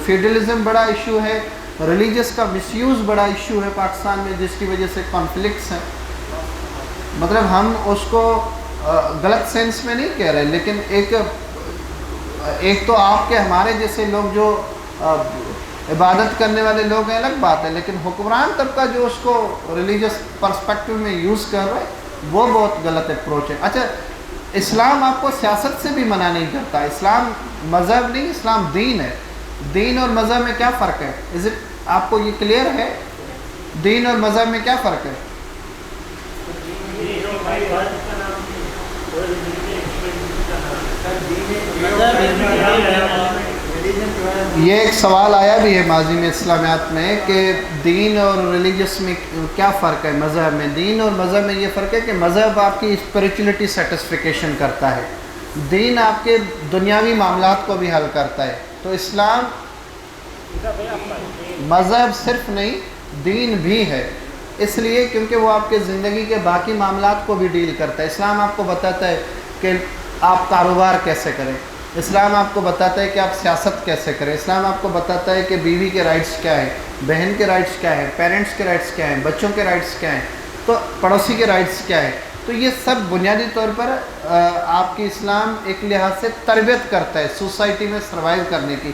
Feudalism بڑا issue ہے، religious کا مس یوز بڑا ایشو ہے پاکستان میں، جس کی وجہ سے کانفلکٹس ہیں. مطلب ہم اس کو غلط سینس میں نہیں کہہ رہے، لیکن ایک تو آپ کے ہمارے جیسے لوگ جو عبادت کرنے والے لوگ ہیں الگ بات ہے، لیکن حکمران طبقہ جو اس کو ریلیجس پرسپیکٹو میں یوز کر رہا ہے وہ بہت غلط اپروچ ہے. اچھا، اسلام آپ کو سیاست سے بھی منع نہیں کرتا. اسلام مذہب نہیں، اسلام دین ہے. دین اور مذہب میں کیا فرق ہے؟ آپ کو یہ کلیئر ہے؟ دین اور مذہب میں کیا فرق ہے؟ یہ ایک سوال آیا بھی ہے ماضی میں اسلامیات میں کہ دین اور ریلیجس میں کیا فرق ہے مذہب میں. دین اور مذہب میں یہ فرق ہے کہ مذہب آپ کی اسپریچولیٹی سیٹسفیکیشن کرتا ہے، دین آپ کے دنیاوی معاملات کو بھی حل کرتا ہے. تو اسلام مذہب صرف نہیں، دین بھی ہے، اس لیے کیونکہ وہ آپ کے زندگی کے باقی معاملات کو بھی ڈیل کرتا ہے. اسلام آپ کو بتاتا ہے کہ آپ کاروبار کیسے کریں، اسلام آپ کو بتاتا ہے کہ آپ سیاست کیسے کریں، اسلام آپ کو بتاتا ہے کہ بیوی کے رائٹس کیا ہیں، بہن کے رائٹس کیا ہیں، پیرنٹس کے رائٹس کیا ہیں، بچوں کے رائٹس کیا ہیں، تو پڑوسی کے رائٹس کیا ہیں. تو یہ سب بنیادی طور پر آپ کی اسلام ایک لحاظ سے تربیت کرتا ہے سوسائٹی میں سروائیو کرنے کی.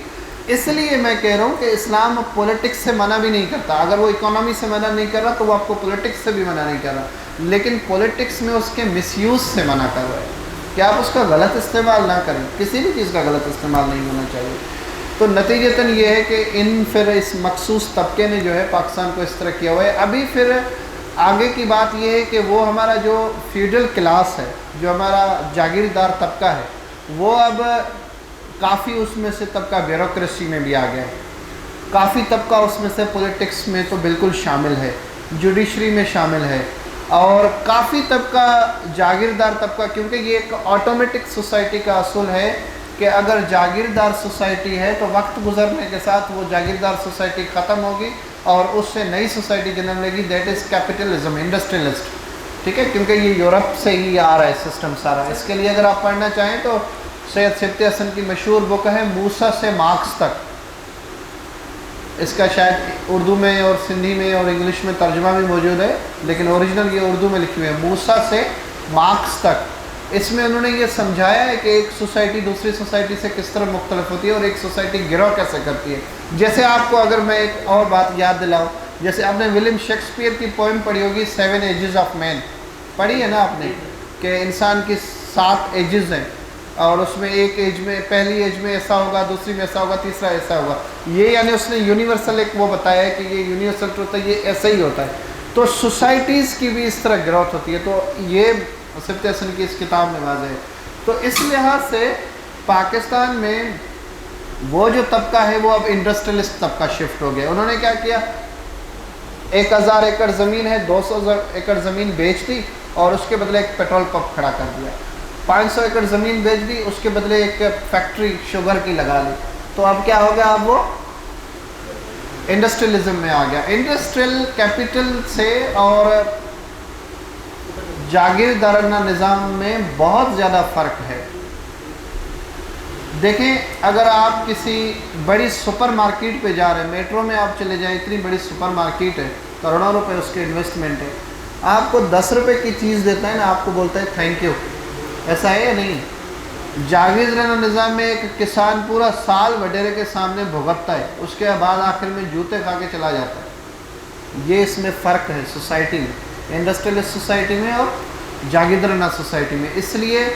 اس لیے میں کہہ رہا ہوں کہ اسلام پولیٹکس سے منع بھی نہیں کرتا. اگر وہ اکانومی سے منع نہیں کر رہا تو وہ آپ کو پولیٹکس سے بھی منع نہیں کر رہا، لیکن پولیٹکس میں اس کے مس یوز سے منع کر رہا ہے کہ آپ اس کا غلط استعمال نہ کریں. کسی بھی چیز کا غلط استعمال نہیں ہونا چاہیے. تو نتیجتاً یہ ہے کہ پھر اس مخصوص طبقے نے جو ہے پاکستان کو اس طرح کیا ہوا ہے. ابھی پھر آگے کی بات یہ ہے کہ وہ ہمارا جو فیوڈل کلاس ہے، جو ہمارا جاگیردار طبقہ ہے، وہ اب کافی اس میں سے طبقہ بیوروکریسی میں بھی آ گیا ہے، کافی طبقہ اس میں سے پولیٹکس میں تو بالکل شامل ہے، جوڈیشری میں شامل ہے، اور کافی طبقہ جاگیردار طبقہ، کیونکہ یہ ایک آٹومیٹک سوسائٹی کا اصول ہے کہ اگر جاگیردار سوسائٹی ہے تو وقت گزرنے کے ساتھ وہ جاگیردار سوسائٹی ختم ہوگی اور اس سے نئی سوسائٹی جنم لے گی، دیٹ از کیپٹلزم، انڈسٹریلسٹ. ٹھیک ہے، کیونکہ یہ یورپ سے ہی آ رہا ہے سسٹم سارا. اس کے لیے اگر آپ پڑھنا چاہیں تو سید سبتی حسن کی مشہور بک ہے موسیٰ سے مارکس تک. اس کا شاید اردو میں اور سندھی میں اور انگلش میں ترجمہ بھی موجود ہے، لیکن اوریجنل یہ اردو میں لکھی ہوئی ہے، موسیٰ سے مارکس تک. اس میں انہوں نے یہ سمجھایا ہے کہ ایک سوسائٹی دوسری سوسائٹی سے کس طرح مختلف ہوتی ہے اور ایک سوسائٹی گرو کیسے کرتی ہے. جیسے آپ کو اگر میں ایک اور بات یاد دلاؤں، جیسے آپ نے ولیم شیکسپیئر کی پوئم پڑھی ہوگی 7 ایجز آف مین، پڑھی ہے نا آپ نے، کہ انسان کی 7 ایجز ہیں، اور اس میں ایک ایج میں، پہلی ایج میں ایسا ہوگا، دوسری میں ایسا ہوگا، تیسرا ایسا ہوگا. یہ یعنی اس نے یونیورسل ایک وہ بتایا ہے کہ یہ یونیورسل ٹروتھ ہے، یہ ایسا ہی ہوتا ہے. تو سوسائٹیز کی بھی اس طرح گروتھ ہوتی ہے. تو یہ سبتی حسن کی اس کتاب میں واضح ہے. تو اس لحاظ سے پاکستان میں وہ جو طبقہ ہے وہ اب انڈسٹریلسٹ طبقہ شفٹ ہو گیا. انہوں نے کیا کیا، 1000 ایکڑ زمین ہے، 200 ایکڑ زمین بیچ دی اور اس کے بدلے ایک پیٹرول پمپ کھڑا کر دیا. 500 ایکڑ زمین بیچ دی، اس کے بدلے ایک فیکٹری شوگر کی لگا لی. تو اب کیا ہو گیا، اب وہ انڈسٹریلزم میں آ گیا. انڈسٹریل کیپٹل سے اور جاگیردارانہ نظام میں بہت زیادہ فرق ہے. دیکھیں، اگر آپ کسی بڑی سپر مارکیٹ پہ جا رہے ہیں، میٹرو میں آپ چلے جائیں، اتنی بڑی سپر مارکیٹ ہے، کروڑوں روپے اس کے انویسٹمنٹ ہے، آپ کو 10 روپے کی چیز دیتا ہے نا، آپ کو بولتا ہے تھینک یو. ایسا ہے یا نہیں؟ جاگیردارانہ نظام میں ایک کسان پورا سال وڈیرے کے سامنے بھگتتا ہے، اس کے بعد آخر میں جوتے کھا کے چلا جاتا ہے. یہ اس میں فرق ہے سوسائٹی میں، انڈسٹریلسٹ سوسائٹی میں اور جاگیردارانہ سوسائٹی میں. اس لیے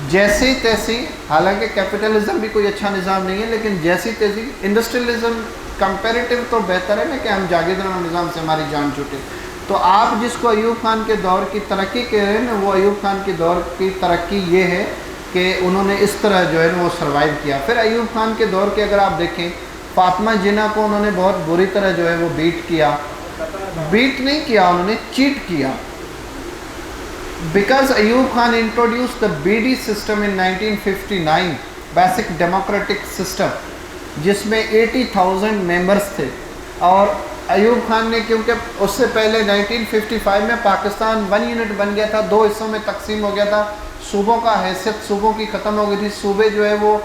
جیسی تیسی، حالانکہ کیپٹلزم بھی کوئی اچھا نظام نہیں ہے، لیکن جیسی تیسی انڈسٹریلزم کمپیریٹیو تو بہتر ہے نا کہ ہم جاگیردارانہ نظام سے ہماری جان چھوٹے. تو آپ جس کو ایوب خان کے دور کی ترقی کہہ رہے ہیں نا، وہ ایوب خان کے دور کی ترقی یہ ہے کہ انہوں نے اس طرح جو ہے نا وہ سروائیو کیا. پھر ایوب خان کے دور کے اگر آپ دیکھیں، فاطمہ جناح کو انہوں نے بہت بری طرح جو ہے وہ بیٹ نہیں کیا، انہوں نے چیٹ کیا. Because Ayub Khan introduce the BD system in 1959، basic democratic system, جس میں 80,000 ممبرس تھے. اور ایوب خان نے، کیونکہ اس سے پہلے 1955 میں پاکستان 1 یونٹ بن گیا تھا، 2 حصوں میں تقسیم ہو گیا تھا، صوبوں کا حیثیت صوبوں کی ختم ہو گئی تھی، صوبے جو ہے وہ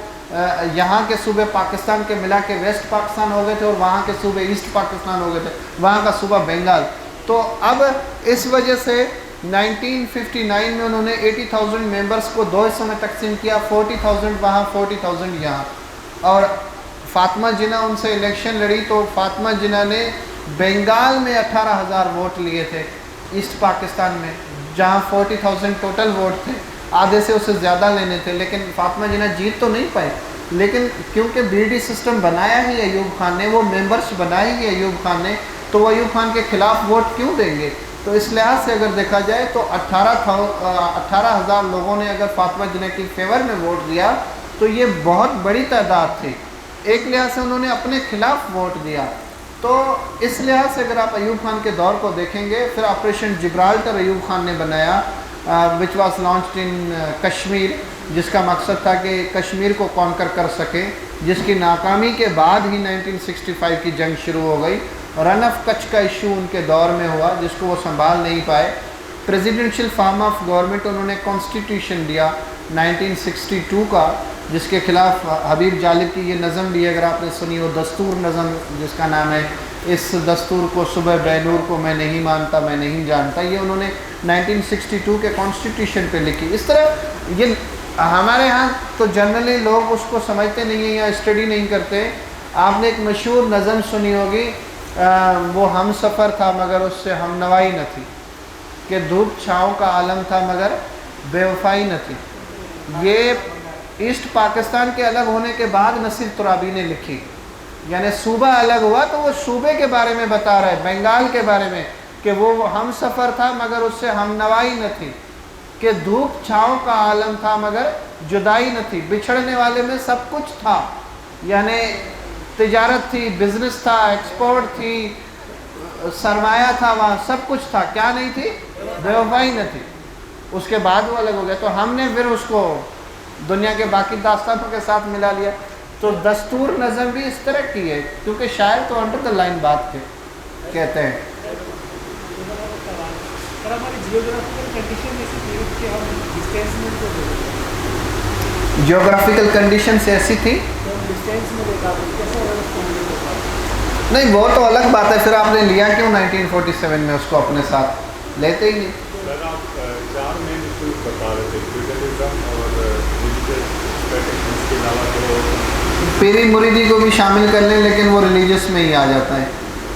یہاں کے صوبے پاکستان کے ملا کے ویسٹ پاکستان ہو گئے تھے اور وہاں کے صوبے ایسٹ پاکستان ہو گئے تھے، وہاں کا صوبہ بنگال۔ تو اب اس وجہ سے 1959 میں انہوں نے 80,000 ممبرس کو 2 حصوں میں تقسیم کیا، 40,000 وہاں 40,000 یہاں، اور فاطمہ جناح ان سے الیکشن لڑی تو فاطمہ جناح نے بنگال میں 18,000 ووٹ لیے تھے، ایسٹ پاکستان میں جہاں 40,000 ٹوٹل ووٹ تھے، آدھے سے اسے زیادہ لینے تھے، لیکن فاطمہ جناح جیت تو نہیں پائے، لیکن کیونکہ بی ڈی سسٹم بنایا ہی ایوب خان نے، وہ ممبرس بنائی ہی ایوب خان نے، تو وہ ایوب خان کے خلاف ووٹ کیوں دیں گے؟ تو اس لحاظ سے اگر دیکھا جائے تو 18,000 لوگوں نے اگر فاطمہ جناح کی فیور میں ووٹ دیا تو یہ بہت بڑی تعداد تھی، ایک لحاظ سے انہوں نے اپنے خلاف ووٹ دیا۔ تو اس لحاظ سے اگر آپ ایوب خان کے دور کو دیکھیں گے، پھر آپریشن جبرالٹر ایوب خان نے بنایا وچ واز لانچڈ ان کشمیر، جس کا مقصد تھا کہ کشمیر کو کانکر کر سکے، جس کی ناکامی کے بعد ہی 1965 کی جنگ شروع ہو گئی۔ رن آف کچھ کا ایشو ان کے دور میں ہوا جس کو وہ سنبھال نہیں پائے۔ پریزیڈنشل فارم آف گورنمنٹ انہوں نے کانسٹیٹیوشن دیا 1962 کا، جس کے خلاف حبیب جالب کی یہ نظم بھی اگر آپ نے سنی ہو، دستور نظم جس کا نام ہے، اس دستور کو صبح بے نور کو میں نہیں مانتا میں نہیں جانتا، یہ انہوں نے 1962 کے کانسٹیٹیوشن پہ لکھی۔ اس طرح یہ ہمارے ہاں تو جنرلی لوگ اس کو سمجھتے نہیں ہیں یا اسٹڈی نہیں کرتے۔ آپ نے ایک مشہور نظم سنی ہوگی، وہ ہم سفر تھا مگر اس سے ہم نوائی نہ تھی، کہ دھوپ چھاؤں کا عالم تھا مگر بے وفائی نہ تھی۔ یہ ایسٹ پاکستان کے الگ ہونے کے بعد نصیر ترابی نے لکھی، یعنی صوبہ الگ ہوا تو وہ صوبے کے بارے میں بتا رہا ہے، بنگال کے بارے میں، کہ وہ ہم سفر تھا مگر اس سے ہم نوائی نہ تھی، کہ دھوپ چھاؤں کا عالم تھا مگر جدائی نہ تھی۔ بچھڑنے والے میں سب کچھ تھا، یعنی تجارت تھی، بزنس تھا، ایکسپورٹ تھی، سرمایہ تھا، وہاں سب کچھ تھا، کیا نہیں تھی؟ بے وفائی نہ تھی۔ اس کے بعد وہ الگ ہو گیا، تو ہم نے پھر اس کو دنیا کے باقی داستانوں کے ساتھ ملا لیا۔ تو دستور نظم بھی اس طرح کی ہے، کیونکہ شاعر تو انڈر دا لائن بات کہتے ہیں۔ جیوگرافیکل کنڈیشنز ایسی تھی، نہیں وہ تو الگ بات ہے، پھر آپ نے لیا کیوں 1947 میں اس کو اپنے ساتھ؟ لیتے ہی نہیں۔ سر آپ 4 مین ایشوز بتا رہے تھے، فیوڈلزم اور ریلیجیس اسپیٹکس کے علاوہ پیری مریدی کو بھی شامل کر لیں، لیکن وہ ریلیجس میں ہی آ جاتا ہے،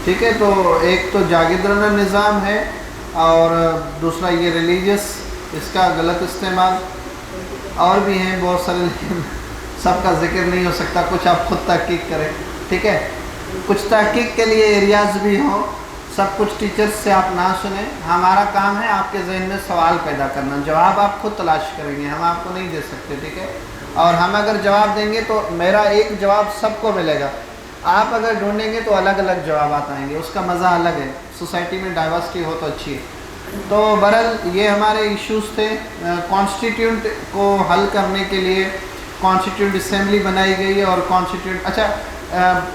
ٹھیک ہے۔ تو ایک تو جاگیردارانہ نظام ہے اور دوسرا یہ ریلیجس، اس کا غلط استعمال، اور بھی ہیں بہت سارے، لیکن سب کا ذکر نہیں ہو سکتا، کچھ آپ خود تحقیق کریں، ٹھیک ہے۔ کچھ تحقیق کے لیے ایریاز بھی ہوں، سب کچھ ٹیچرز سے آپ نہ سنیں، ہمارا کام ہے آپ کے ذہن میں سوال پیدا کرنا، جواب آپ خود تلاش کریں گے، ہم آپ کو نہیں دے سکتے، ٹھیک ہے۔ اور ہم اگر جواب دیں گے تو میرا ایک جواب سب کو ملے گا، آپ اگر ڈھونڈیں گے تو الگ الگ جوابات آئیں گے، اس کا مزہ الگ ہے، سوسائٹی میں ڈائیورسٹی ہو تو اچھی ہے۔ تو بہرحال یہ ہمارے ایشوز تھے۔ کانسٹیٹیوٹ کو حل کرنے کے لیے کانسٹیٹیوٹ اسمبلی بنائی گئی اور کانسٹیٹیوٹ، اچھا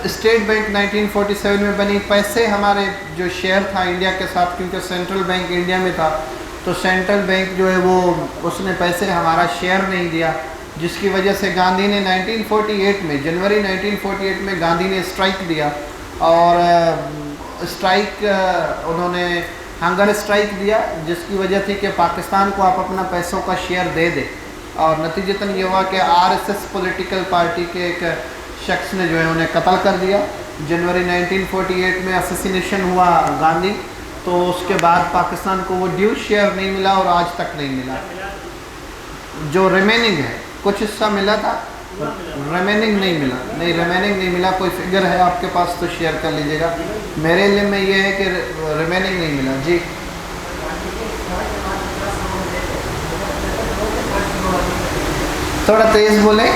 اسٹیٹ بینک 1947 میں بنی، پیسے ہمارے جو شیئر تھا انڈیا کے ساتھ، کیونکہ سینٹرل بینک انڈیا میں تھا، تو سینٹرل بینک جو ہے وہ اس نے پیسے ہمارا شیئر نہیں دیا، جس کی وجہ سے گاندھی نے 1948 میں جنوری 1948 میں گاندھی نے اسٹرائک دیا، اور اسٹرائک انہوں نے ہنگر اسٹرائک دیا، جس کی وجہ تھی کہ پاکستان کو آپ اپنا پیسوں کا شیئر دے دیں، اور نتیجتاً یہ ہوا کہ RSS پولیٹیکل پارٹی کے ایک شخص نے جو ہے انہیں قتل کر دیا۔ جنوری 1948 میں اسیسینیشن ہوا گاندھی، تو اس کے بعد پاکستان کو وہ ڈیو شیئر نہیں ملا اور آج تک نہیں ملا، جو ریمیننگ ہے، کچھ حصہ ملا تھا، ریمیننگ نہیں ملا، نہیں ریمیننگ نہیں ملا۔ کوئی فگر ہے آپ کے پاس تو شیئر کر لیجیے گا، میرے علم میں یہ ہے کہ ریمیننگ نہیں ملا۔ جی تھوڑا تیز بولیں۔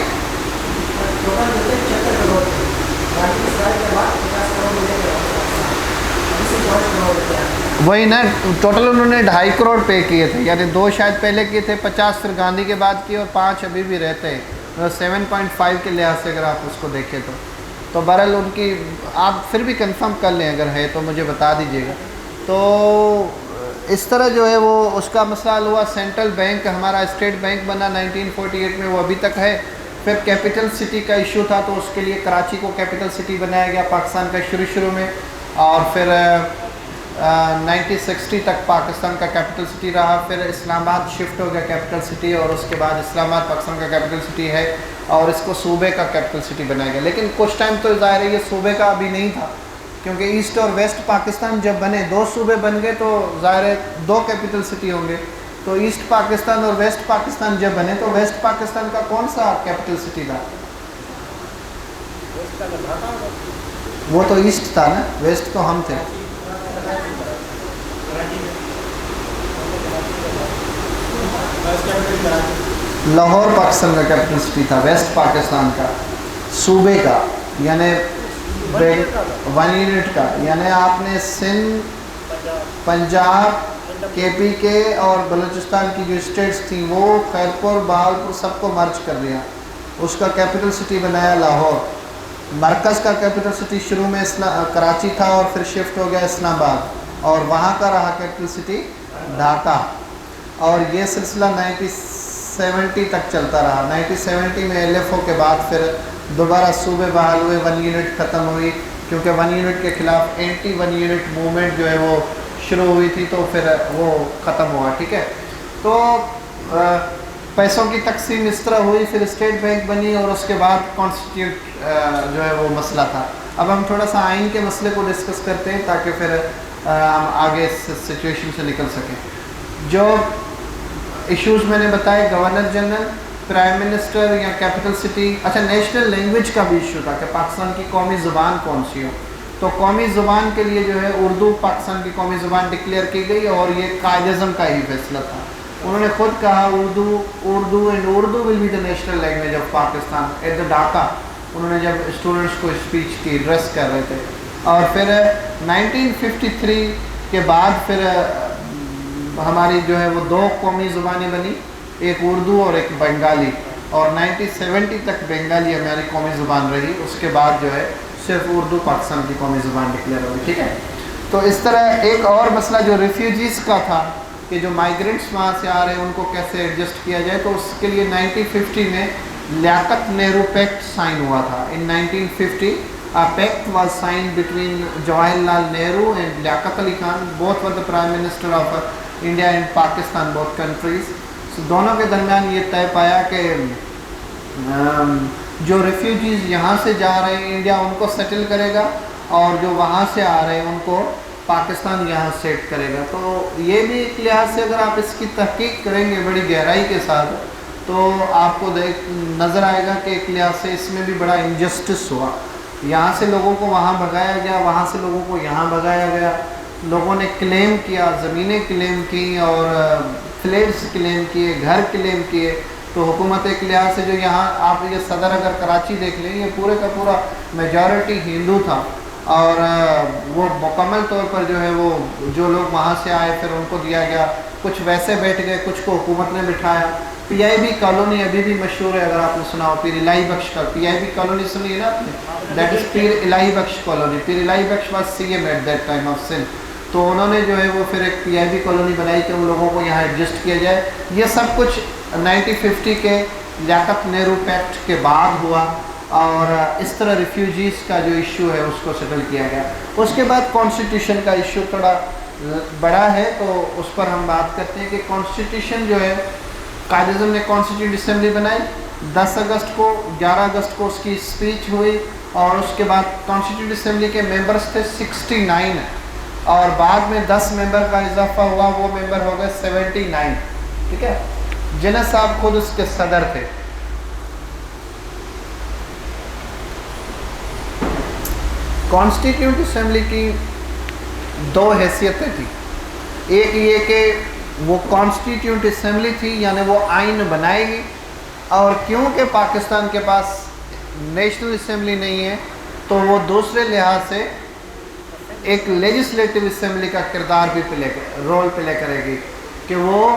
وہی نا، ٹوٹل انہوں نے 2.5 کروڑ پے کیے تھے، یعنی 2 شاید پہلے کیے تھے، 50 پھر گاندھی کے بعد کیے اور 5 ابھی بھی رہتے ہیں، 7.5 کے لحاظ سے اگر آپ اس کو دیکھیں تو بہرحال ان کی، آپ پھر بھی کنفرم کر لیں اگر ہے تو مجھے بتا دیجیے گا۔ تو اس طرح جو ہے وہ اس کا مسئلہ حل ہوا۔ سینٹرل بینک ہمارا اسٹیٹ بینک بنا 1948 میں، وہ ابھی تک ہے، پھر کیپٹل سٹی کا ایشو تھا تو اس کے لیے کراچی کو کیپٹل سٹی بنایا گیا پاکستان کا شروع میں، اور پھر 1960 تک پاکستان کا کیپٹل سٹی رہا. پھر اسلام آباد شفٹ ہو گیا کیپٹل سٹی، اور اس کے بعد اسلام آباد پاکستان کا کیپٹل سٹی ہے اور اس کو صوبے کا کیپٹل سٹی بنایا گیا. لیکن کچھ ٹائم تو ظاہر ہے یہ صوبے کا ابھی نہیں تھا، کیونکہ ایسٹ اور ویسٹ پاکستان جب بنے 2 صوبے بن گئے تو ظاہر ہے 2 کیپٹل سٹی ہوں گے. تو ایسٹ پاکستان اور ویسٹ پاکستان جب بنے تو ویسٹ پاکستان کا کون سا کیپٹل سٹی تھا؟ وہ تو ایسٹ تھا نا، ویسٹ تو ہم تھے. لاہور پاکستان کا کیپٹل سٹی تھا، ویسٹ پاکستان کا صوبے کا، یعنی 1 یونٹ کا. یعنی آپ نے سندھ، پنجاب، کے پی کے اور بلوچستان کی جو اسٹیٹس تھیں وہ خیرپور، بہاولپور سب کو مرج کر دیا، اس کا کیپٹل سٹی بنایا لاہور. مرکز کا کیپٹل سٹی شروع میں کراچی تھا اور پھر شفٹ ہو گیا اسلام آباد، اور وہاں کا رہا کیپٹل سٹی ڈھاکہ. اور یہ سلسلہ 1970 تک چلتا رہا. 1970 میں LFO کے بعد پھر دوبارہ صوبے بحال ہوئے، 1 یونٹ ختم ہوئی، کیونکہ 1 یونٹ کے خلاف اینٹی 1 یونٹ موومنٹ جو ہے وہ شروع ہوئی تھی تو پھر وہ ختم ہوا. ٹھیک ہے، تو پیسوں کی تقسیم اس طرح ہوئی، پھر اسٹیٹ بینک بنی اور اس کے بعد کانسٹیٹیوٹ جو ہے وہ مسئلہ تھا. اب ہم تھوڑا سا آئین کے مسئلے کو ڈسکس کرتے ہیں تاکہ پھر ہم آگے اس سچویشن سے نکل سکیں. جو ایشوز میں نے بتائے، گورنر جنرل، پرائم منسٹر یا کیپٹل سٹی. اچھا، نیشنل لینگویج کا بھی ایشو تھا کہ پاکستان کی قومی زبان کون سی ہو. تو قومی زبان کے لیے جو ہے اردو پاکستان کی قومی زبان ڈکلیئر کی گئی، اور یہ قائد اعظم کا ہی فیصلہ تھا. انہوں نے خود کہا Urdu and Urdu will be the national language of Pakistan at the Dhaka. انہوں نے جب اسٹوڈنٹس کو اسپیچ کی، ایڈریس کر رہے تھے. اور پھر 1953 کے بعد پھر ہماری جو ہے وہ 2 قومی زبانیں بنی، ایک اردو اور ایک بنگالی. اور 1970 تک بنگالی ہماری قومی زبان رہی. اس کے بعد جو ہے صرف اردو پاکستان کی قومی زبان ڈکلیئر ہوئی. ٹھیک ہے، تو اس طرح ایک اور مسئلہ جو ریفیوجیز کا تھا کہ جو مائیگرنٹس وہاں سے آ رہے ہیں ان کو کیسے ایڈجسٹ کیا جائے، تو اس کے لیے 1950 میں لیاقت نہرو پیکٹ سائن ہوا تھا. ان 1950 a pact was signed between Jawaharlal Nehru and Liaquat Ali Khan, both were the prime minister of India and Pakistan, both countries. So دونوں کے درمیان یہ طے پایا کہ جو ریفیوجیز یہاں سے جا رہے ہیں انڈیا ان کو سیٹل کرے گا، اور جو وہاں سے آ رہے ہیں ان کو پاکستان یہاں سیٹ کرے گا. تو یہ بھی ایک لحاظ سے اگر آپ اس کی تحقیق کریں گے بڑی گہرائی کے ساتھ تو آپ کو نظر آئے گا کہ ایک لحاظ سے اس میں بھی بڑا انجسٹس ہوا. یہاں سے لوگوں کو وہاں بھگایا گیا، وہاں سے لوگوں کو یہاں بھگایا گیا. لوگوں نے کلیم کیا، زمینیں کلیم کی اور فلیٹس کلیم کیے، گھر کلیم کیے. تو حکومت ایک لحاظ سے جو یہاں آپ یہ صدر اگر کراچی دیکھ لیں، یہ پورے کا پورا میجورٹی ہندو تھا، اور وہ مکمل طور پر جو ہے وہ جو لوگ وہاں سے آئے پھر ان کو دیا گیا. کچھ ویسے بیٹھ گئے، کچھ کو حکومت نے بٹھایا. PIB کالونی ابھی بھی مشہور ہے، اگر آپ نے سنا ہو، پیر الہی بخش کا PIB کالونی سنی ہے نا آپ نے، that is Pir Elahi Bakhsh colony. Pir Elahi Bakhsh was CM at that time of Sindh. تو انہوں نے جو ہے وہ پھر ایک PIB کالونی بنائی کہ ان لوگوں کو یہاں ایڈجسٹ کیا جائے. یہ سب کچھ 1950 کے لیاقت نہرو پیکٹ کے بعد ہوا، اور اس طرح ریفیوجیز کا جو ایشو ہے اس کو سیٹل کیا گیا. اس کے بعد کانسٹیٹیوشن کا ایشو تھوڑا بڑا ہے، تو اس پر ہم بات کرتے ہیں کہ کانسٹیٹیوشن جو ہے قائد اعظم نے کانسٹیٹیوٹ اسمبلی بنائی 10 اگست کو. 11 اگست کو اس کی اسپیچ ہوئی، اور اس کے بعد کانسٹیٹیوٹ اسمبلی کے ممبرس تھے 69، اور بعد میں 10 ممبر کا اضافہ ہوا، وہ ممبر ہو گئے 79. ٹھیک ہے، جنید صاحب خود اس کے صدر تھے. کانسٹیٹیوٹ اسمبلی کی 2 حیثیتیں تھیں. ایک یہ کہ وہ کانسٹیٹیوٹ اسمبلی تھی، یعنی وہ آئین بنائے گی، اور کیونکہ پاکستان کے پاس نیشنل اسمبلی نہیں ہے تو وہ دوسرے لحاظ سے ایک لیجسلیٹو اسمبلی کا کردار بھی رول پلے کرے گی، کہ وہ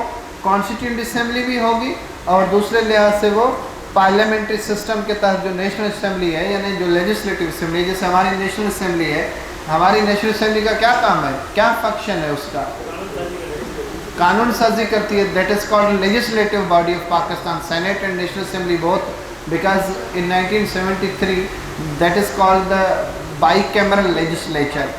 کانسٹیٹیوٹ اسمبلی بھی ہوگی، اور دوسرے لحاظ سے وہ پارلیمنٹری سسٹم کے تحت جو نیشنل اسمبلی ہے، یعنی جو لیجسلیٹو اسمبلی، جیسے ہماری نیشنل اسمبلی ہے، ہماری نیشنل اسمبلی کا کیا کام ہے، کیا فنکشن ہے اس کا؟ قانون سازی کرتی ہے. That is called legislative body of Pakistan. Senate and national assembly بہت because in 1973 that is called the bicameral legislature,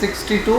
62,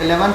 11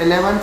11,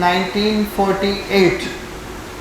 1948।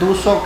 200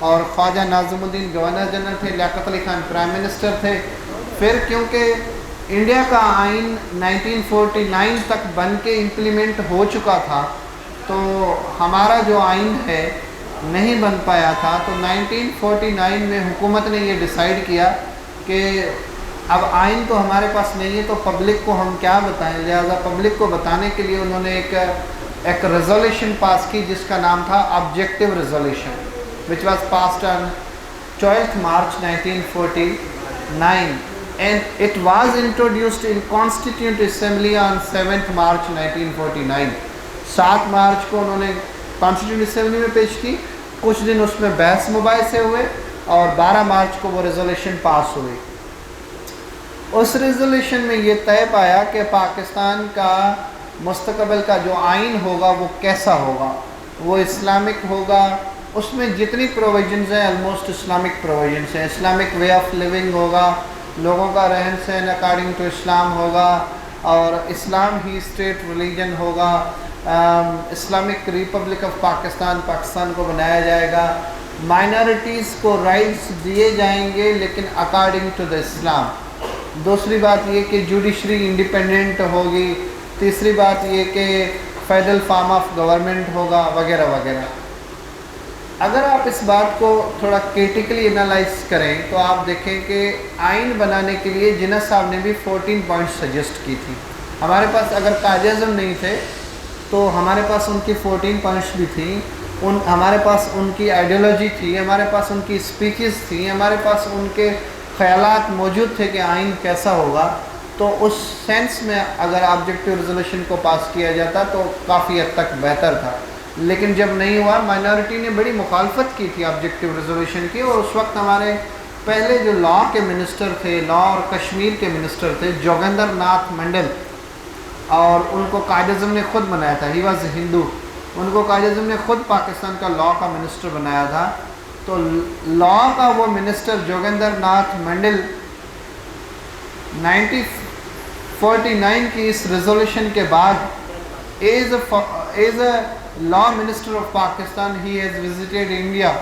اور خواجہ ناظم الدین گورنر جنرل تھے، لیاقت علی خان پرائم منسٹر تھے۔ پھر کیونکہ انڈیا کا آئین 1949 تک بن کے امپلیمنٹ ہو چکا تھا تو ہمارا جو آئین ہے نہیں بن پایا تھا، تو 1949 میں حکومت نے یہ ڈیسائیڈ کیا کہ اب آئین تو ہمارے پاس نہیں ہے تو پبلک کو ہم کیا بتائیں، لہٰذا پبلک کو بتانے کے لیے انہوں نے ایک ریزولوشن پاس کی جس کا نام تھا objective resolution, which was passed on 12th March 1949 and it was introduced in Constituent Assembly on 7th March 1949۔ 7 March کو انہوں نے کانسٹیٹیوٹ اسمبلی میں پیش کی، کچھ دن اس میں بحث مباحثے ہوئے اور 12 مارچ کو وہ ریزولوشن پاس ہوئی۔ اس ریزولوشن میں یہ طے پایا کہ پاکستان کا مستقبل کا جو آئین ہوگا وہ کیسا ہوگا، وہ اسلامک ہوگا، اس میں جتنی پروویژنز ہیں آلموسٹ اسلامک پروویژنز ہیں، اسلامک وے آف لیونگ ہوگا، لوگوں کا رہن سہن اکارڈنگ ٹو اسلام ہوگا، اور اسلام ہی اسٹیٹ ریلیجن ہوگا، Islamic republic of Pakistan, Pakistan کو بنایا جائے گا، مائنارٹیز کو رائٹس دیے جائیں گے لیکن اکارڈنگ ٹو دا اسلام۔ دوسری بات یہ کہ جوڈیشری انڈیپینڈنٹ ہوگی، تیسری بات یہ کہ فیڈرل فارم آف گورنمنٹ ہوگا، وغیرہ وغیرہ۔ اگر آپ اس بات کو تھوڑا کریٹیکلی انالائز کریں تو آپ دیکھیں کہ آئین بنانے کے لیے جناح صاحب نے بھی 14 پوائنٹس سجیسٹ کی تھی۔ ہمارے پاس اگر قائد اعظم نہیں تھے تو ہمارے پاس ان کی 14 پوائنٹس بھی تھیں، ہمارے پاس ان کی آئیڈیالوجی تھی، ہمارے پاس ان کی اسپیچز تھیں، ہمارے پاس ان کے خیالات موجود تھے کہ آئین کیسا ہوگا۔ تو اس سینس میں اگر آبجیکٹیو ریزولوشن کو پاس کیا جاتا تو کافی حد تک بہتر تھا، لیکن جب نہیں ہوا، مائنارٹی نے بڑی مخالفت کی تھی آبجیکٹیو ریزولوشن کی، اور اس وقت ہمارے پہلے جو لا کے منسٹر تھے، لا اور کشمیر کے منسٹر تھے، جوگندر ناتھ منڈل، اور ان کو قائد اعظم نے خود بنایا تھا، ہی واز ہندو، ان کو قائد اعظم نے خود پاکستان کا لا کا منسٹر بنایا تھا۔ تو لا کا وہ منسٹر جوگندر ناتھ منڈل 1949 کی اس ریزولوشن کے بعد as a law minister of Pakistan he has visited India,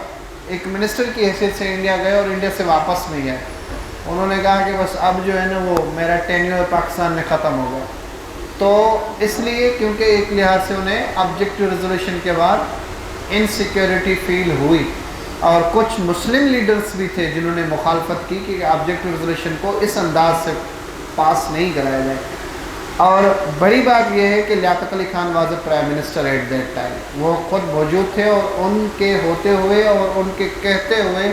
ایک منسٹر کی حیثیت سے انڈیا گئے اور انڈیا سے واپس نہیں آئے۔ انہوں نے کہا کہ بس اب جو ہے نا وہ میرا ٹینیور پاکستان میں ختم ہو گیا۔ تو اس لیے کیونکہ ایک لحاظ سے انہیں آبجیکٹیو ریزولوشن کے بعد انسیکیورٹی فیل ہوئی، اور کچھ مسلم لیڈرز بھی تھے جنہوں نے مخالفت کی کہ آبجیکٹیو ریزولوشن کو اس انداز سے پاس نہیں کرایا جائے۔ اور بڑی بات یہ ہے کہ Liaquat Ali Khan was a prime minister at that time, وہ خود موجود تھے، اور ان کے ہوتے ہوئے اور ان کے کہتے ہوئے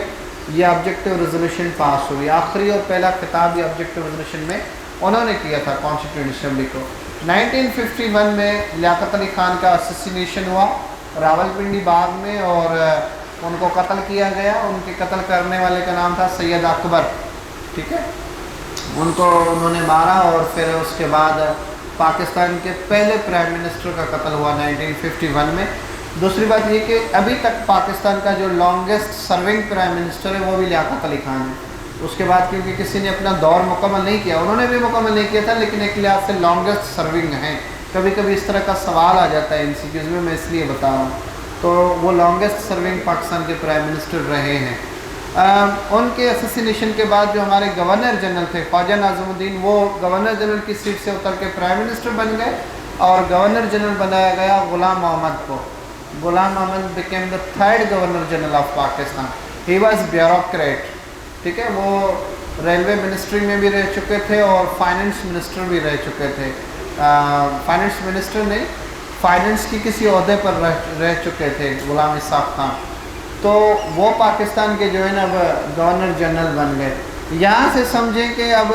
یہ آبجیکٹیو ریزولوشن پاس ہوئی۔ آخری اور پہلا خطاب یہ آبجیکٹیو ریزولوشن میں انہوں نے کیا تھا کانسٹیٹیوٹ اسمبلی کو۔ 1951 میں لیاقت علی خان کا اسیسینیشن ہوا راولپنڈی باغ میں، اور ان کو قتل کیا گیا۔ ان کے قتل کرنے والے کا نام تھا سید اکبر، ٹھیک ہے، ان کو انہوں نے مارا، اور پھر اس کے بعد پاکستان کے پہلے پرائم منسٹر کا قتل ہوا 1951 میں۔ دوسری بات یہ کہ ابھی تک پاکستان کا جو لانگسٹ سرونگ پرائم منسٹر ہے وہ بھی لیاقت علی خان ہے۔ اس کے بعد کیونکہ کسی نے اپنا دور مکمل نہیں کیا، انہوں نے بھی مکمل نہیں کیا تھا، لیکن ایک لحاظ سے لانگسٹ سرونگ ہیں۔ کبھی کبھی اس طرح کا سوال آ جاتا ہے MCQs میں اس لیے بتا رہا ہوں۔ تو وہ لانگسٹ سرونگ پاکستان کے پرائم منسٹر رہے ہیں۔ ان کے اسیسینیشن کے بعد جو ہمارے گورنر جنرل تھے خواجہ ناظم الدین، وہ گورنر جنرل کی سیٹ سے اتر کے پرائم منسٹر بن گئے، اور گورنر جنرل بنایا گیا غلام محمد کو۔ غلام محمد became the third governor general of Pakistan. He was bureaucrat, ٹھیک ہے، وہ ریلوے منسٹری میں بھی رہ چکے تھے اور فائننس منسٹر بھی رہ چکے تھے، فائننس منسٹر نہیں، فائننس کی کسی عہدے پر رہ چکے تھے غلام اسحاق خان۔ تو وہ پاکستان کے جو ہے نا اب گورنر جنرل بن گئے۔ یہاں سے سمجھیں کہ اب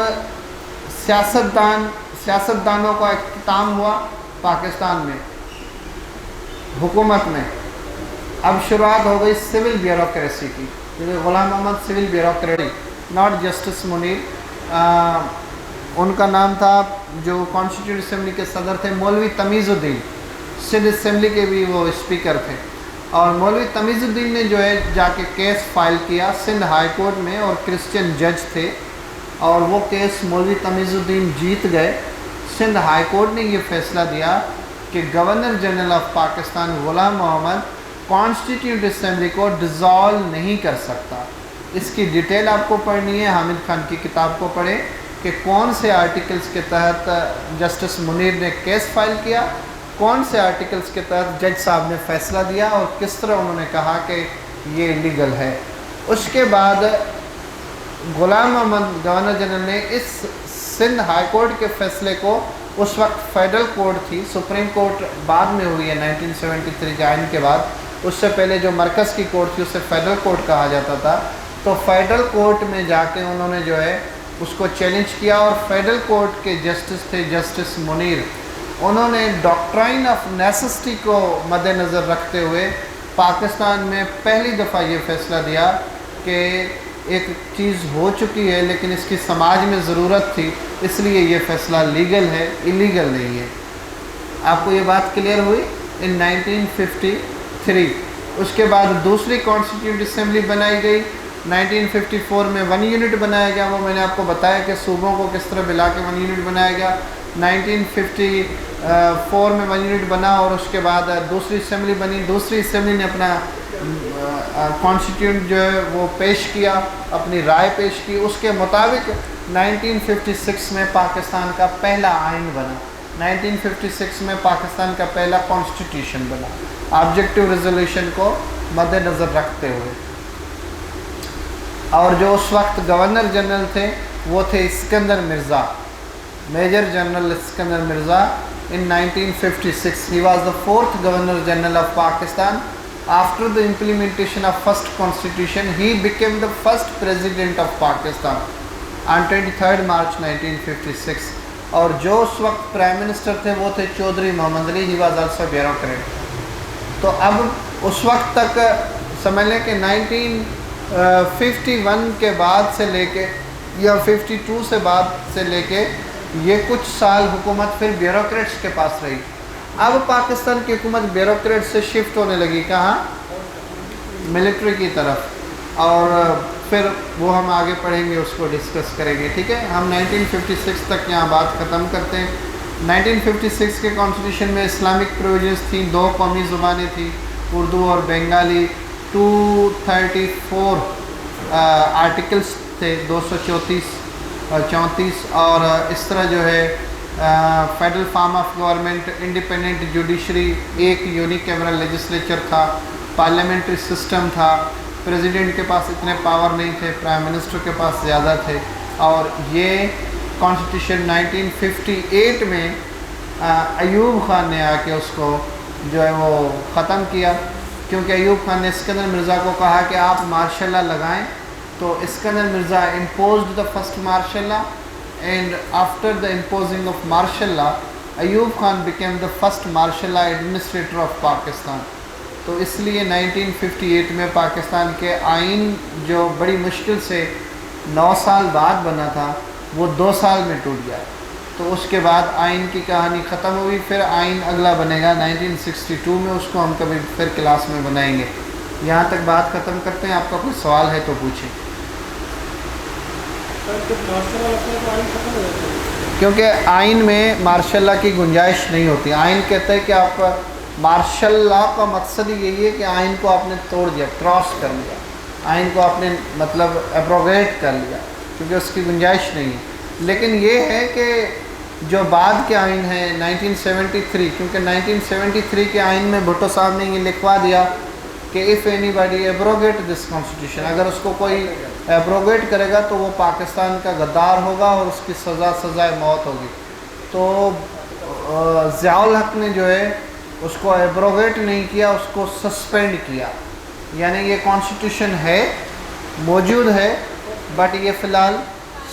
سیاستدانوں کا اختتام ہوا پاکستان میں، حکومت میں۔ اب شروعات ہو گئی سول بیوروکریسی کی، کیونکہ Ghulam Muhammad civil bureaucrat, not justice Munir, ان کا نام تھا جو کانسٹیٹیوٹ اسمبلی کے صدر تھے مولوی تمیز الدین، سندھ اسمبلی کے بھی وہ اسپیکر تھے، اور مولوی تمیز الدین نے جو ہے جا کے کیس فائل کیا سندھ ہائی کورٹ میں، اور کرسچن جج تھے، اور وہ کیس مولوی تمیز الدین جیت گئے۔ سندھ ہائی کورٹ نے یہ فیصلہ دیا کہ governor general of Pakistan Ghulam Muhammad constituted assembly کو ڈیزالو نہیں کر سکتا۔ اس کی ڈیٹیل آپ کو پڑھنی ہے، حامد خان کی کتاب کو پڑھیں کہ کون سے آرٹیکلز کے تحت جسٹس منیر نے کیس فائل کیا، کون سے آرٹیکلز کے تحت جج صاحب نے فیصلہ دیا اور کس طرح انہوں نے کہا کہ یہ لیگل ہے۔ اس کے بعد غلام محمد گورنر جنرل نے اس سندھ ہائی کورٹ کے فیصلے کو، اس وقت فیڈرل کورٹ تھی، سپریم کورٹ بعد میں ہوئی ہے 1973 کے آئین کے بعد، اس سے پہلے جو مرکز کی کورٹ تھی اسے فیڈرل کورٹ کہا جاتا تھا، تو فیڈرل کورٹ میں جا کے انہوں نے جو ہے اس کو چیلنج کیا، اور فیڈرل کورٹ کے جسٹس تھے جسٹس منیر، انہوں نے ڈاکٹرائن آف نیسسٹی کو مد نظر رکھتے ہوئے پاکستان میں پہلی دفعہ یہ فیصلہ دیا کہ ایک چیز ہو چکی ہے لیکن اس کی سماج میں ضرورت تھی، اس لیے یہ فیصلہ لیگل ہے، ایلیگل نہیں ہے۔ آپ کو یہ بات کلیئر ہوئی؟ ان 1953 اس کے بعد دوسری کانسٹیٹیوٹ اسمبلی بنائی گئی، 1954 میں 1 یونٹ بنایا گیا، وہ میں نے آپ کو بتایا کہ صوبوں کو کس طرح ملا کے 1 یونٹ بنایا گیا۔ 1954 میں 1 یونٹ بنا اور اس کے بعد دوسری اسمبلی بنی، دوسری اسمبلی نے اپنا کانسٹیٹیوٹ جو ہے وہ پیش کیا، اپنی رائے پیش کی، اس کے مطابق 1956 میں پاکستان کا پہلا آئین بنا، 1956 میں پاکستان کا پہلا کانسٹیٹیوشن بنا، آبجیکٹیو ریزولوشن کو مد نظر رکھتے ہوئے۔ اور جو اس وقت گورنر جنرل تھے وہ تھے Iskander Mirza, major general Iskander Mirza. In 1956 he was the 4th Governor General of Pakistan. After the implementation of first constitution he became the first President of Pakistan on 23rd March 1956. اور جو اس وقت پرائم منسٹر تھے وہ تھے چودھری محمد علی، he was also bureaucrat۔ تو اب اس وقت تک سمجھ لیں کہ 1951 کے بعد سے لے کے یا 52 سے بعد سے لے کے یہ کچھ سال حکومت پھر بیوروکریٹس کے پاس رہی۔ اب پاکستان کی حکومت بیوروکریٹ سے شفٹ ہونے لگی، کہاں؟ ملٹری کی طرف، اور پھر وہ ہم آگے پڑھیں گے، اس کو ڈسکس کریں گے، ٹھیک ہے؟ ہم 1956 تک یہاں بات ختم کرتے ہیں۔ 1956 کے کانسٹیٹیوشن میں اسلامک پروویژنس تھیں، 2 قومی زبانیں تھیں، اردو اور بنگالی، 234 آرٹیکلس تھے، 234 اور اس طرح جو ہے federal form of government, independent judiciary, ایک یونیکیمرل لیجسلیچر تھا، پارلیمنٹری سسٹم تھا، پریزیڈنٹ کے پاس اتنے پاور نہیں تھے، پرائم منسٹر کے پاس زیادہ تھے، اور یہ کانسٹیٹیوشن 1958 میں ایوب خان نے آ کے اس کو جو ہے وہ ختم کیا، کیونکہ ایوب خان نے اسکندر مرزا کو کہا کہ آپ مارشل لا لگائیں، تو Iskandar Mirza imposed the first martial law, and after the imposing of martial law Ayub Khan became the first martial law administrator of Pakistan۔ تو اس لیے 1958 میں پاکستان کے آئین جو بڑی مشکل سے 9 سال بعد بنا تھا وہ 2 سال میں ٹوٹ گیا، تو اس کے بعد آئین کی کہانی ختم ہوئی، پھر آئین اگلا بنے گا 1962 میں، اس کو ہم کبھی پھر کلاس میں بنائیں گے۔ یہاں تک بات ختم کرتے ہیں، آپ کا کوئی سوال ہے تو پوچھیں۔ کیونکہ آئین میں مارشل لا کی گنجائش نہیں ہوتی، آئین کہتا ہے کہ آپ مارشل لا کا مقصد ہی یہی ہے کہ آئین کو آپ نے توڑ دیا، کراس کر لیا، آئین کو آپ نے مطلب ایبروگیٹ کر لیا، کیونکہ اس کی گنجائش نہیں ہے۔ لیکن یہ ہے کہ جو بعد کے آئین ہیں 1973، کیونکہ 1973 کے آئین میں بھٹو صاحب نے یہ لکھوا دیا کہ if anybody abrogate this constitution، اگر اس کو کوئی ایبروگیٹ کرے گا تو وہ پاکستان کا غدار ہوگا اور اس کی سزائے موت ہوگی۔ تو ضیاء الحق نے جو ہے اس کو ایبروگیٹ نہیں کیا، اس کو سسپینڈ کیا، یعنی یہ کانسٹیٹیوشن ہے، موجود ہے، بٹ یہ فی الحال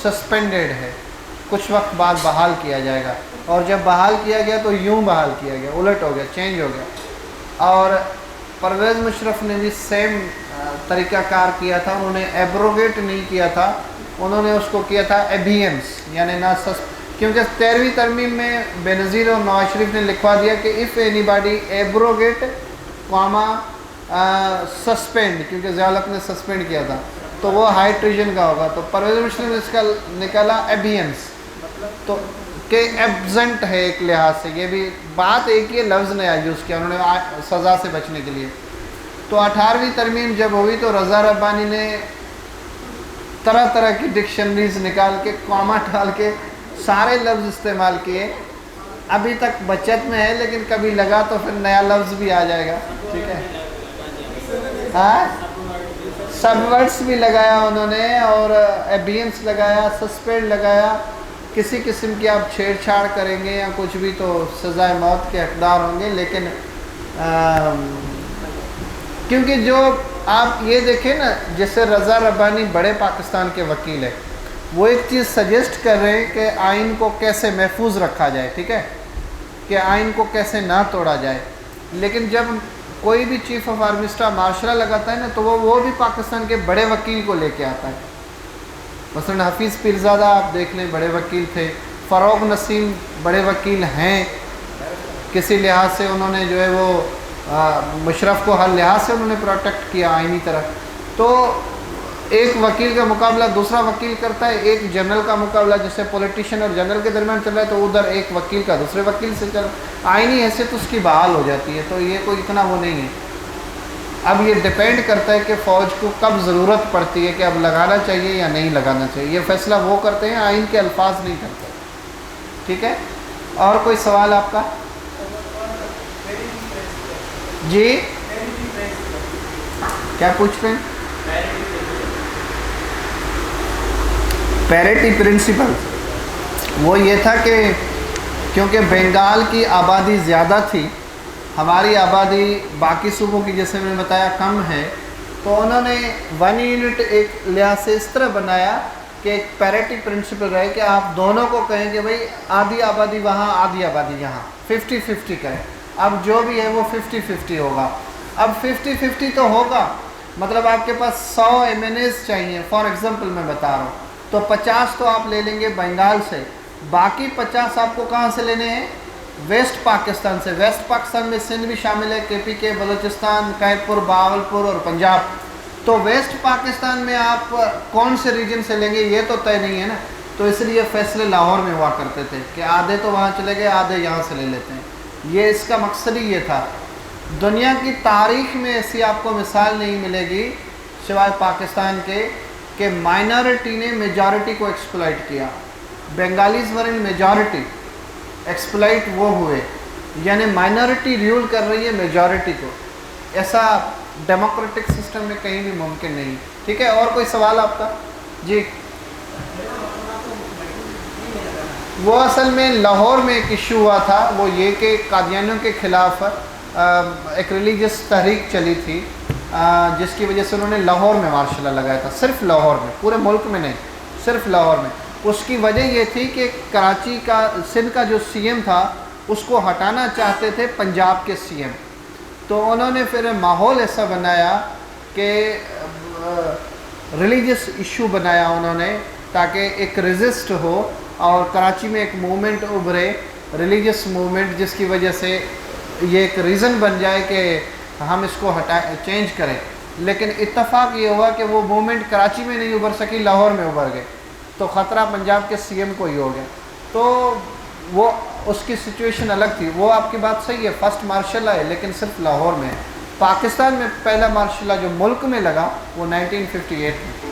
سسپینڈڈ ہے، کچھ وقت بعد بحال کیا جائے گا، اور جب بحال کیا گیا تو یوں بحال کیا گیا، الٹ ہو گیا، چینج ہو گیا۔ اور پرویز مشرف نے بھی سیم طریقہ کار کیا تھا، انہوں نے ایبروگیٹ نہیں کیا تھا، انہوں نے اس کو کیا تھا ایبینس، یعنی نہ کیونکہ 13ویں ترمیم میں بے نظیر اور نواز شریف نے لکھوا دیا کہ if anybody abrogate سسپینڈ، کیونکہ ضیاء الحق نے سسپینڈ کیا تھا تو وہ ہائی ٹریجن کا ہوگا، تو پرویز مشرف نے اس کا نکالا ایبینس، تو کہ ایبزنٹ ہے ایک لحاظ سے، یہ بھی بات ایک ہی لفظ نے یوز کیا انہوں نے سزا سے بچنے کے لیے۔ تو 18ویں ترمیم جب ہوئی تو رضا ربانی نے طرح طرح کی ڈکشنریز نکال کے کاما ڈال کے سارے لفظ استعمال کیے. ابھی تک بچت میں ہے لیکن کبھی لگا تو پھر نیا لفظ بھی آ جائے گا. ٹھیک ہے, ہاں سب ورڈس بھی لگایا انہوں نے, اور ایبینس لگایا, سسپینڈ لگایا. کسی قسم کی آپ چھیڑ چھاڑ کریں گے یا کچھ بھی تو سزائے موت کے حقدار ہوں گے. لیکن کیونکہ جو آپ یہ دیکھیں نا, جیسے رضا ربانی بڑے پاکستان کے وکیل ہیں, وہ ایک چیز سجیسٹ کر رہے ہیں کہ آئین کو کیسے محفوظ رکھا جائے. ٹھیک ہے, کہ آئین کو کیسے نہ توڑا جائے. لیکن جب کوئی بھی چیف آف آرمی اسٹاف مارشلہ لگاتا ہے نا, تو وہ بھی پاکستان کے بڑے وکیل کو لے کے آتا ہے. مثلا حفیظ پیرزادہ آپ دیکھ لیں, بڑے وکیل تھے. فروغ نسیم بڑے وکیل ہیں, کسی لحاظ سے انہوں نے جو ہے وہ مشرف کو ہر لحاظ سے انہوں نے پروٹیکٹ کیا آئینی طرح. تو ایک وکیل کا مقابلہ دوسرا وکیل کرتا ہے, ایک جنرل کا مقابلہ جیسے پولیٹیشین اور جنرل کے درمیان چل رہا ہے, تو ادھر ایک وکیل کا دوسرے وکیل سے چل رہا, آئینی حیثیت اس کی بحال ہو جاتی ہے. تو یہ کوئی اتنا وہ نہیں ہے. اب یہ ڈیپینڈ کرتا ہے کہ فوج کو کب ضرورت پڑتی ہے کہ اب لگانا چاہیے یا نہیں لگانا چاہیے. یہ فیصلہ وہ کرتے ہیں, آئین کے الفاظ نہیں کرتے. ٹھیک ہے, اور کوئی سوال آپ کا؟ جی کیا پوچھ رہے ہیں؟ پیریٹی پرنسپل وہ یہ تھا کہ کیونکہ بنگال کی آبادی زیادہ تھی, ہماری آبادی باقی صوبوں کی جیسے میں نے بتایا کم ہے, تو انہوں نے 1 یونٹ ایک لحاظ سے اس طرح بنایا کہ ایک پیریٹی پرنسپل رہے کہ آپ دونوں کو کہیں کہ بھائی آدھی آبادی وہاں آدھی آبادی یہاں, 50-50 کریں. اب جو بھی ہے وہ 50-50 ہوگا. اب 50-50 تو ہوگا, مطلب آپ کے پاس 100 MNAs چاہیے فار ایگزامپل میں بتا رہا ہوں, تو 50 تو آپ لے لیں گے بنگال سے, باقی 50 آپ کو کہاں سے لینے ہیں؟ ویسٹ پاکستان سے. ویسٹ پاکستان میں سندھ بھی شامل ہے, KPK, بلوچستان, قیدپور, بہاولپور اور پنجاب. تو ویسٹ پاکستان میں آپ کون سے ریجن سے لیں گے یہ تو طے نہیں ہے نا. تو اس لیے فیصلے لاہور میں ہوا کرتے تھے کہ آدھے تو وہاں چلے گئے, آدھے یہاں سے لے لیتے ہیں. یہ اس کا مقصد ہی یہ تھا. دنیا کی تاریخ میں ایسی آپ کو مثال نہیں ملے گی سوائے پاکستان کے کہ مائنارٹی نے میجارٹی کو ایکسپلائٹ کیا. بنگالیز ور ان میجارٹی, ایکسپلائٹ وہ ہوئے, یعنی مائنارٹی ریول کر رہی ہے میجارٹی کو. ایسا ڈیموکریٹک سسٹم میں کہیں بھی ممکن نہیں. ٹھیک ہے, اور کوئی سوال آپ کا؟ جی وہ اصل میں لاہور میں ایک ایشو ہوا تھا, وہ یہ کہ قادیانیوں کے خلاف ایک ریلیجس تحریک چلی تھی, جس کی وجہ سے انہوں نے لاہور میں مارشل لا لگایا تھا. صرف لاہور میں, پورے ملک میں نہیں, صرف لاہور میں. اس کی وجہ یہ تھی کہ کراچی کا سندھ کا جو CM تھا اس کو ہٹانا چاہتے تھے پنجاب کے CM. تو انہوں نے پھر ماحول ایسا بنایا کہ ریلیجس ایشو بنایا انہوں نے تاکہ ایک ریزسٹ ہو, اور کراچی میں ایک موومنٹ ابھرے, ریلیجس موومنٹ, جس کی وجہ سے یہ ایک ریزن بن جائے کہ ہم اس کو چینج کریں. لیکن اتفاق یہ ہوا کہ وہ موومنٹ کراچی میں نہیں ابھر سکی, لاہور میں ابھر گئے. تو خطرہ پنجاب کے CM کو ہی ہو گیا. تو وہ اس کی سچویشن الگ تھی. وہ آپ کی بات صحیح ہے, فرسٹ مارشل لا ہے لیکن صرف لاہور میں ہے. پاکستان میں پہلا مارشل لا جو ملک میں لگا وہ 1958 میں.